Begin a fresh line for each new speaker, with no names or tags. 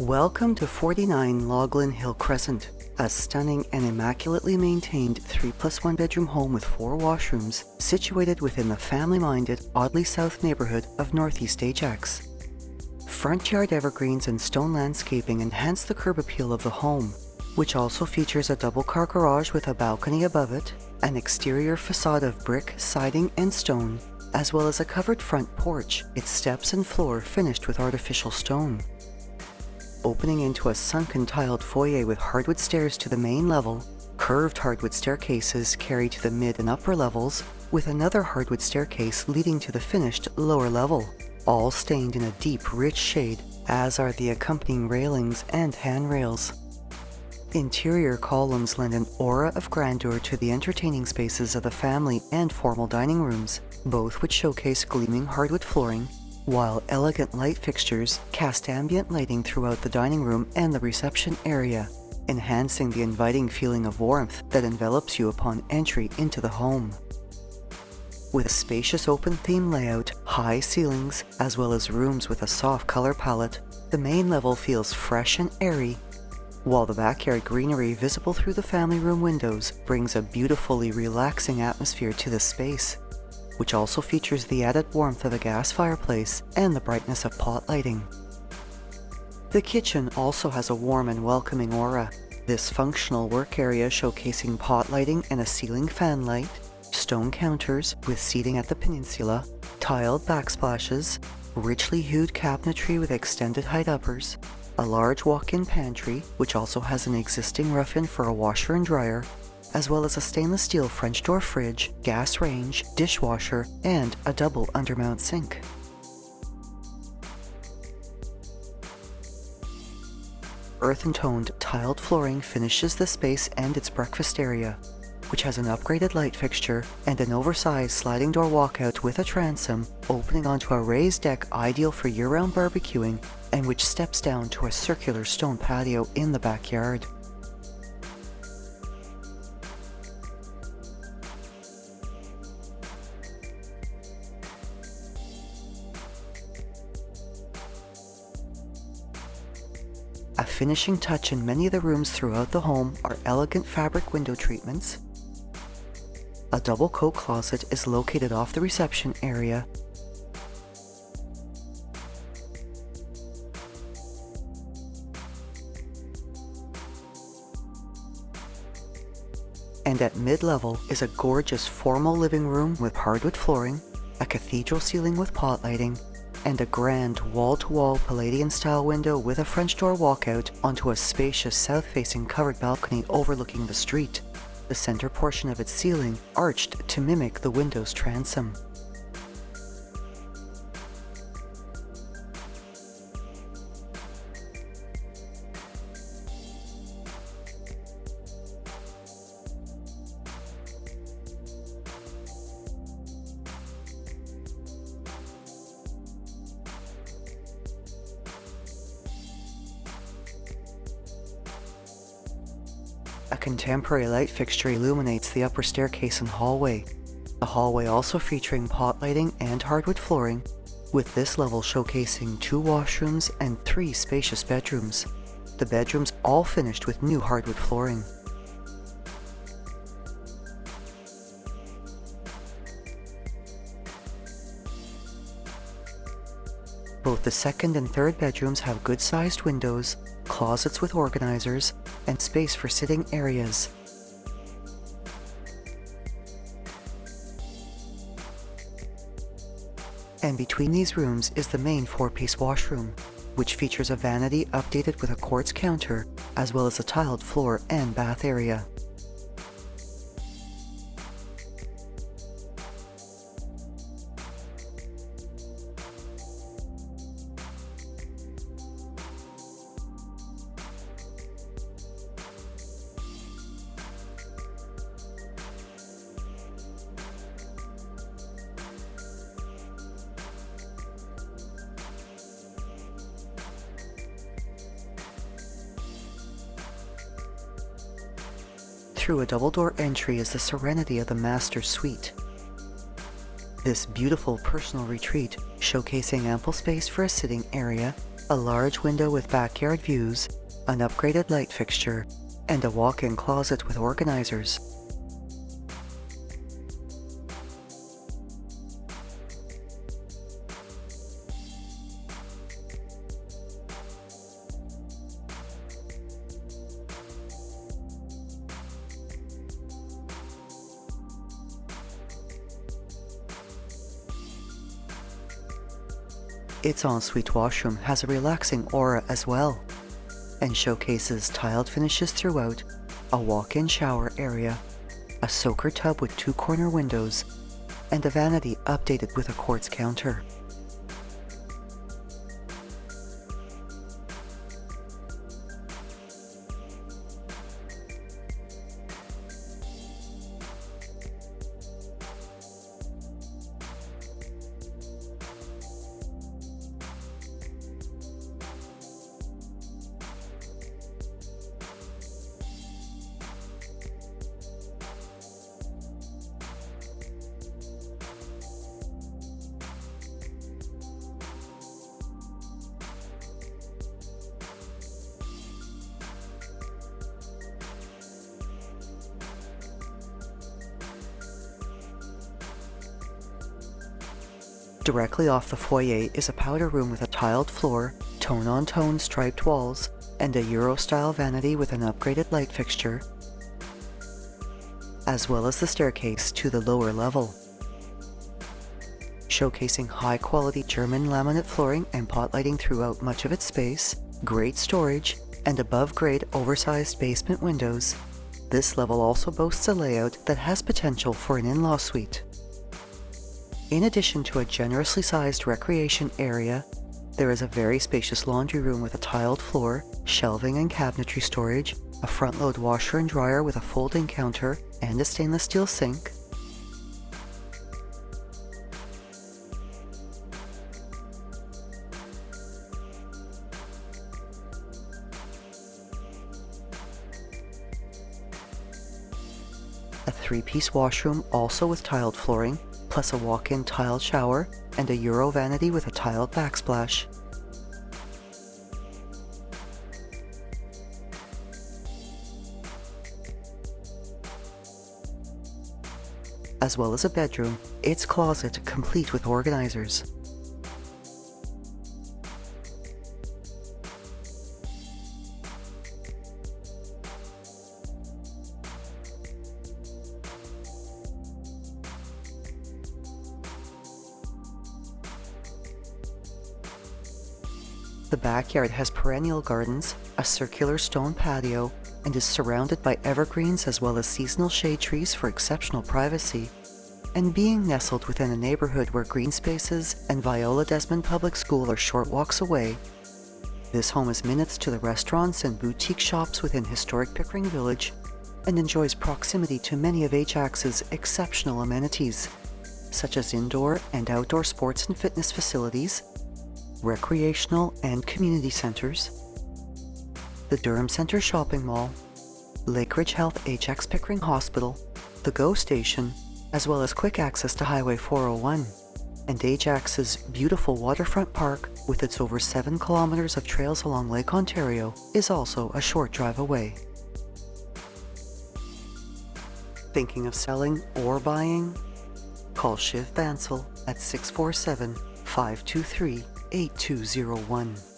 Welcome to 49 Loughlin Hill Crescent, a stunning and immaculately maintained 3+1 bedroom home with 4 washrooms situated within the family-minded Audley South neighbourhood of Northeast Ajax. Front yard evergreens and stone landscaping enhance the curb appeal of the home, which also features a double-car garage with a balcony above it, an exterior facade of brick, siding and stone, as well as a covered front porch, its steps and floor finished with artificial stone. Opening into a sunken tiled foyer with hardwood stairs to the main level, curved hardwood staircases carry to the mid and upper levels, with another hardwood staircase leading to the finished lower level, all stained in a deep, rich shade, as are the accompanying railings and handrails. Interior columns lend an aura of grandeur to the entertaining spaces of the family and formal dining rooms, both which showcase gleaming hardwood flooring, while elegant light fixtures cast ambient lighting throughout the dining room and the reception area, enhancing the inviting feeling of warmth that envelops you upon entry into the home. With a spacious open theme layout, high ceilings, as well as rooms with a soft color palette, the main level feels fresh and airy, while the backyard greenery visible through the family room windows brings a beautifully relaxing atmosphere to the space, which also features the added warmth of a gas fireplace and the brightness of pot lighting. The kitchen also has a warm and welcoming aura, this functional work area showcasing pot lighting and a ceiling fan light, stone counters with seating at the peninsula, tiled backsplashes, richly hued cabinetry with extended height uppers, a large walk-in pantry which also has an existing rough-in for a washer and dryer, as well as a stainless steel French door fridge, gas range, dishwasher, and a double undermount sink. Earth and toned tiled flooring finishes the space and its breakfast area, which has an upgraded light fixture and an oversized sliding door walkout with a transom opening onto a raised deck ideal for year-round barbecuing and which steps down to a circular stone patio in the backyard. A finishing touch in many of the rooms throughout the home are elegant fabric window treatments. A double coat closet is located off the reception area. And at mid-level is a gorgeous formal living room with hardwood flooring, a cathedral ceiling with pot lighting, and a grand wall-to-wall Palladian-style window with a French door walkout onto a spacious south-facing covered balcony overlooking the street, the center portion of its ceiling arched to mimic the window's transom. A contemporary light fixture illuminates the upper staircase and hallway, the hallway also featuring pot lighting and hardwood flooring, with this level showcasing 2 washrooms and 3 spacious bedrooms, the bedrooms all finished with new hardwood flooring. Both the second and third bedrooms have good-sized windows, closets with organizers, and space for sitting areas. And between these rooms is the main 4-piece washroom, which features a vanity updated with a quartz counter, as well as a tiled floor and bath area. Through a double-door entry is the serenity of the master suite. This beautiful personal retreat, showcasing ample space for a sitting area, a large window with backyard views, an upgraded light fixture, and a walk-in closet with organizers. Its ensuite washroom has a relaxing aura as well, and showcases tiled finishes throughout, a walk-in shower area, a soaker tub with 2 corner windows, and a vanity updated with a quartz counter. Directly off the foyer is a powder room with a tiled floor, tone-on-tone striped walls, and a Euro-style vanity with an upgraded light fixture, as well as the staircase to the lower level. Showcasing high-quality German laminate flooring and pot lighting throughout much of its space, great storage, and above-grade oversized basement windows, this level also boasts a layout that has potential for an in-law suite. In addition to a generously sized recreation area, there is a very spacious laundry room with a tiled floor, shelving and cabinetry storage, a front-load washer and dryer with a folding counter, and a stainless steel sink. A 3-piece washroom also with tiled flooring, plus a walk-in tiled shower and a Euro vanity with a tiled backsplash. As well as a bedroom, its closet complete with organizers. The backyard has perennial gardens, a circular stone patio, and is surrounded by evergreens as well as seasonal shade trees for exceptional privacy. And being nestled within a neighborhood where green spaces and Viola Desmond Public School are short walks away, this home is minutes to the restaurants and boutique shops within historic Pickering Village and enjoys proximity to many of Ajax's exceptional amenities, such as indoor and outdoor sports and fitness facilities, recreational and community centers, the Durham Centre Shopping Mall, Lakeridge Health Ajax Pickering Hospital, the GO Station, as well as quick access to Highway 401, and Ajax's beautiful waterfront park with its over 7 kilometers of trails along Lake Ontario is also a short drive away. Thinking of selling or buying? Call Shiv Bansal at 647-523-8201.